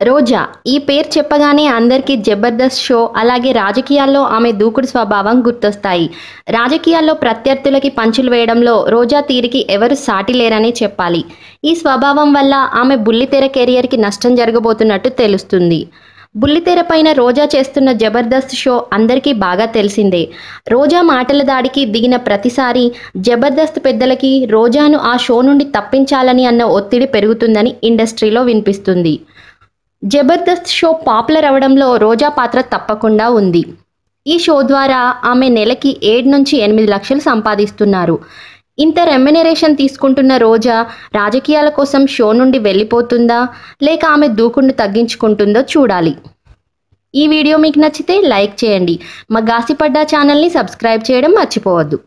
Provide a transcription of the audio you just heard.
రోజా ఈ పేరు చెప్పగానే అందరికీ జబర్దస్త్ షో అలాగే రాజకీయాల్లో ఆమె దూకుడు స్వభావం గుర్తొస్తాయి. రాజకీయాల్లో ప్రత్యర్థులకి పంచులు వేయడంలో రోజా తీరికి ఎవరు సాటి లేరనే చెప్పాలి. ఈ స్వభావం వల్ల ఆమె బుల్లితెర కెరియర్కి నష్టం జరగబోతున్నట్టు తెలుస్తుంది. బుల్లితెర పైన రోజా చేస్తున్న జబర్దస్త్ షో అందరికీ బాగా తెలిసిందే. రోజా మాటల దాడికి దిగిన ప్రతిసారి జబర్దస్త్ పెద్దలకి రోజాను ఆ షో నుండి తప్పించాలని అన్న ఒత్తిడి పెరుగుతుందని ఇండస్ట్రీలో వినిపిస్తుంది. జబర్దస్త్ షో పాపులర్ అవడంలో రోజా పాత్ర తప్పకుండా ఉంది. ఈ షో ద్వారా ఆమె నెలకి 7 నుంచి 8 లక్షలు సంపాదిస్తున్నారు. ఇంత రెమ్యునరేషన్ తీసుకుంటున్న రోజా రాజకీయాల కోసం షో నుండి వెళ్ళిపోతుందా లేక ఆమె దూకుడును తగ్గించుకుంటుందో చూడాలి. ఈ వీడియో మీకు నచ్చితే లైక్ చేయండి. మా గాసిప్ అడ్డా ఛానల్ని సబ్స్క్రైబ్ చేయడం మర్చిపోవద్దు.